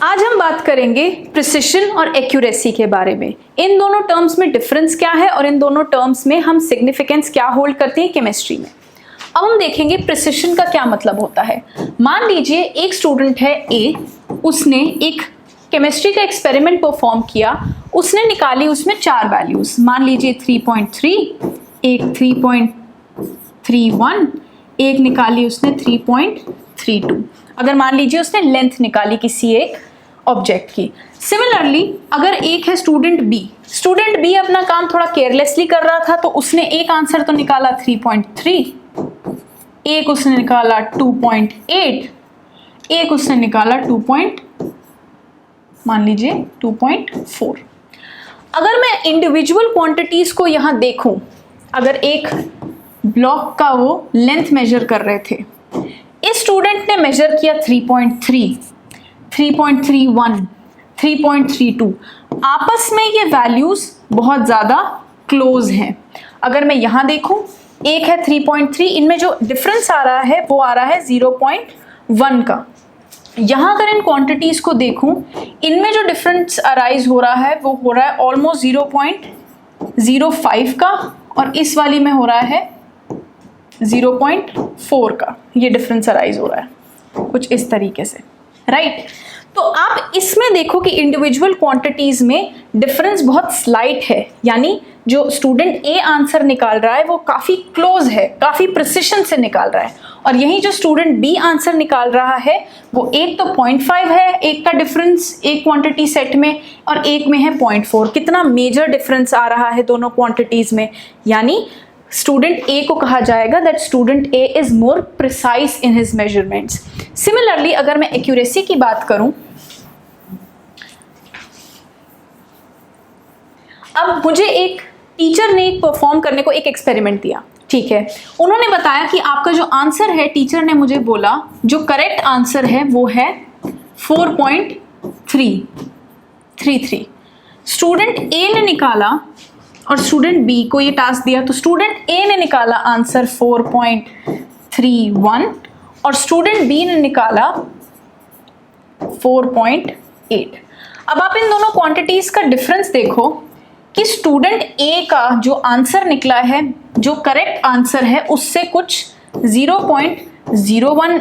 आज हम बात करेंगे प्रिसिशन और एक्यूरेसी के बारे में। इन दोनों टर्म्स में डिफरेंस क्या है और इन दोनों टर्म्स में हम सिग्निफिकेंस क्या होल्ड करते हैं केमिस्ट्री में। अब हम देखेंगे प्रिसिशन का क्या मतलब होता है। मान लीजिए एक स्टूडेंट है ए, उसने एक केमिस्ट्री का एक्सपेरिमेंट परफॉर्म किया, उसने निकाली उसमें 4 वैल्यूज, मान लीजिए 3.3, एक 3.31, एक निकाली उसने 3.32। अगर मान लीजिए उसने लेंथ निकाली किसी एक ऑब्जेक्ट की। सिमिलरली अगर एक है स्टूडेंट बी अपना काम थोड़ा केयरलेसली कर रहा था, तो उसने एक आंसर तो निकाला 3.3, एक उसने निकाला 2.8, एक उसने निकाला मान लीजिए 2.4। अगर मैं इंडिविजुअल क्वांटिटीज को यहां देखूं, अगर एक ब्लॉक का वो लेंथ मेजर कर रहे थे, इस स्टूडेंट ने मेजर किया 3.3, 3.31, 3.32, आपस में ये वैल्यूज बहुत ज़्यादा क्लोज हैं। अगर मैं यहाँ देखूँ, एक है 3.3, इनमें जो डिफरेंस आ रहा है वो आ रहा है 0.1 का। यहाँ अगर इन क्वांटिटीज़ को देखूँ, इनमें जो डिफरेंस अराइज हो रहा है वो हो रहा है ऑलमोस्ट 0.05 का, और इस वाली में हो रहा है 0.4 का। ये डिफरेंस अराइज हो रहा है कुछ इस तरीके से, राइट। तो आप इसमें देखो कि इंडिविजुअल क्वांटिटीज में डिफरेंस बहुत स्लाइट है, यानी जो स्टूडेंट ए आंसर निकाल रहा है वो काफी क्लोज है, काफी प्रिसिशन से निकाल रहा है, और यही जो स्टूडेंट बी आंसर निकाल रहा है वो एक तो 0.5 है, एक का डिफरेंस एक क्वांटिटी सेट में, और एक में है 0.4। कितना मेजर डिफरेंस आ रहा है दोनों क्वांटिटीज में, यानी स्टूडेंट ए को कहा जाएगा that student A is more precise in his measurements. Similarly अगर मैं एक्यूरेसी की बात करूं, अब मुझे एक टीचर ने परफॉर्म करने को एक एक्सपेरिमेंट दिया, ठीक है। उन्होंने बताया कि आपका जो आंसर है, टीचर ने मुझे बोला जो करेक्ट आंसर है वो है 4.333। स्टूडेंट ए ने निकाला और स्टूडेंट बी को ये टास्क दिया, तो स्टूडेंट ए ने निकाला आंसर 4.31 और स्टूडेंट बी ने निकाला 4.8। अब आप इन दोनों क्वांटिटीज का डिफरेंस देखो कि स्टूडेंट ए का जो आंसर निकला है, जो करेक्ट आंसर है, उससे कुछ 0.01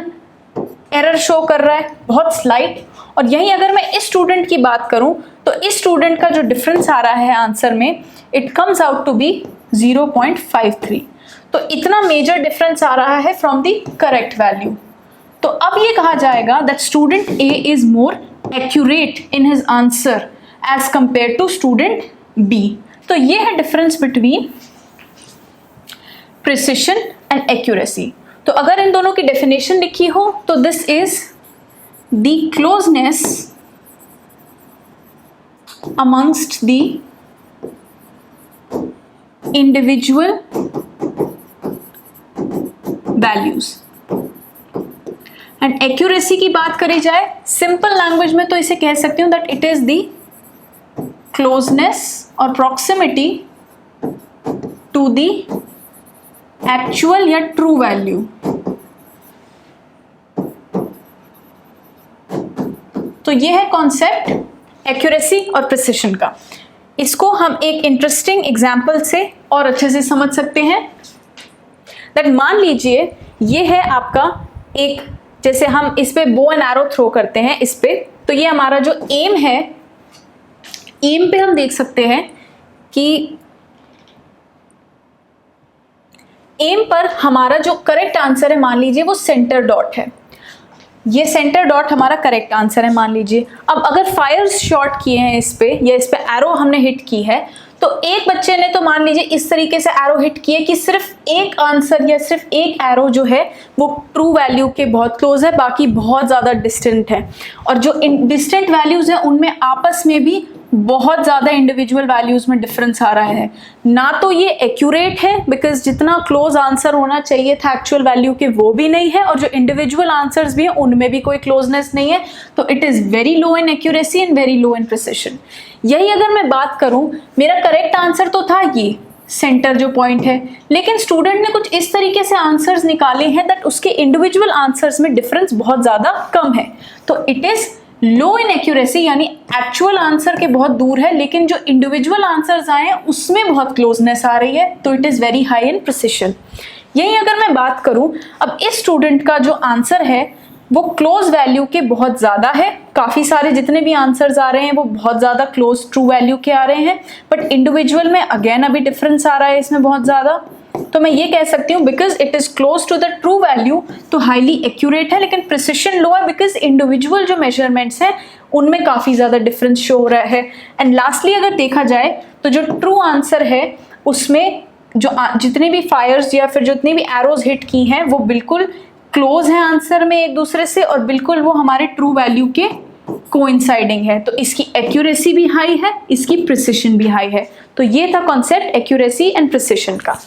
एरर शो कर रहा है, बहुत स्लाइट। और यही अगर मैं इस स्टूडेंट की बात करूं, तो इस स्टूडेंट का जो डिफरेंस आ रहा है आंसर में, it comes out to be 0.53। तो इतना मेजर डिफरेंस आ रहा है फ्रॉम द करेक्ट वैल्यू। तो अब ये कहा जाएगा that student A is more accurate in his answer as compare to student B. तो ये है difference between precision and accuracy. तो अगर इन दोनों की डेफिनेशन लिखी हो तो this is the closeness amongst the individual values and accuracy की बात करी जाए सिंपल लैंग्वेज में तो इसे कह सकती हूं that it is the closeness or proximity to the actual या true value। तो ये है कॉन्सेप्ट एक्यूरेसी और प्रिसिशन का। इसको हम एक इंटरेस्टिंग एग्जाम्पल से और अच्छे से समझ सकते हैं। दैट मान लीजिए ये है आपका एक, जैसे हम इस पे बो एंड एरो थ्रो करते हैं इस पे, तो ये हमारा जो एम है, एम पे हम देख सकते हैं कि एम पर हमारा जो करेक्ट आंसर है, मान लीजिए वो सेंटर डॉट है, ये सेंटर डॉट हमारा करेक्ट आंसर है मान लीजिए। अब अगर फायर शॉट किए हैं इस पे, या इस पे एरो हमने हिट की है, तो एक बच्चे ने तो मान लीजिए इस तरीके से एरो हिट किए कि सिर्फ एक आंसर या सिर्फ एक एरो जो है वो ट्रू वैल्यू के बहुत क्लोज है, बाकी बहुत ज़्यादा डिस्टेंट है। और जो डिस्टेंट वैल्यूज हैं उनमें आपस में भी बहुत ज़्यादा इंडिविजुअल वैल्यूज में डिफरेंस आ रहा है। ना तो ये एक्यूरेट है, बिकॉज जितना क्लोज आंसर होना चाहिए था एक्चुअल वैल्यू के वो भी नहीं है, और जो इंडिविजुअल आंसर्स भी हैं उनमें भी कोई क्लोजनेस नहीं है। तो it is very low in accuracy and very low in precision. यही अगर मैं बात करूं, मेरा करेक्ट आंसर तो था ये सेंटर जो पॉइंट है, लेकिन स्टूडेंट ने कुछ इस तरीके से आंसर्स निकाले हैं दैट उसके इंडिविजुअल आंसर्स में डिफरेंस बहुत ज़्यादा कम है। तो it is low in accuracy यानी एक्चुअल आंसर के बहुत दूर है, लेकिन जो इंडिविजुअल आंसर्स आए हैं उसमें बहुत क्लोजनेस आ रही है, तो it is very high in precision. यही अगर मैं बात करूं, अब इस स्टूडेंट का जो आंसर है वो क्लोज वैल्यू के बहुत ज़्यादा है, काफ़ी सारे जितने भी आंसर्स आ रहे हैं वो बहुत ज़्यादा क्लोज ट्रू वैल्यू के आ रहे हैं, बट इंडिविजुअल में अगेन अभी डिफरेंस आ रहा है इसमें बहुत ज़्यादा। तो मैं ये कह सकती हूँ because it is close to the true value तो हाईली एक्यूरेट है, लेकिन प्रिसिशन लो है बिकॉज इंडिविजुअल जो मेजरमेंट्स हैं उनमें काफ़ी ज़्यादा डिफरेंस शो हो रहा है। एंड लास्टली अगर देखा जाए तो जो ट्रू आंसर है उसमें जो जितने भी फायर्स या फिर जितनी भी एरोज हिट की हैं वो बिल्कुल क्लोज है आंसर में एक दूसरे से, और बिल्कुल वो हमारे ट्रू वैल्यू के कोइंसाइडिंग है, तो इसकी एक्यूरेसी भी हाई है, इसकी प्रिसिशन भी हाई है। तो ये था कॉन्सेप्ट एक्यूरेसी एंड प्रिसिशन का।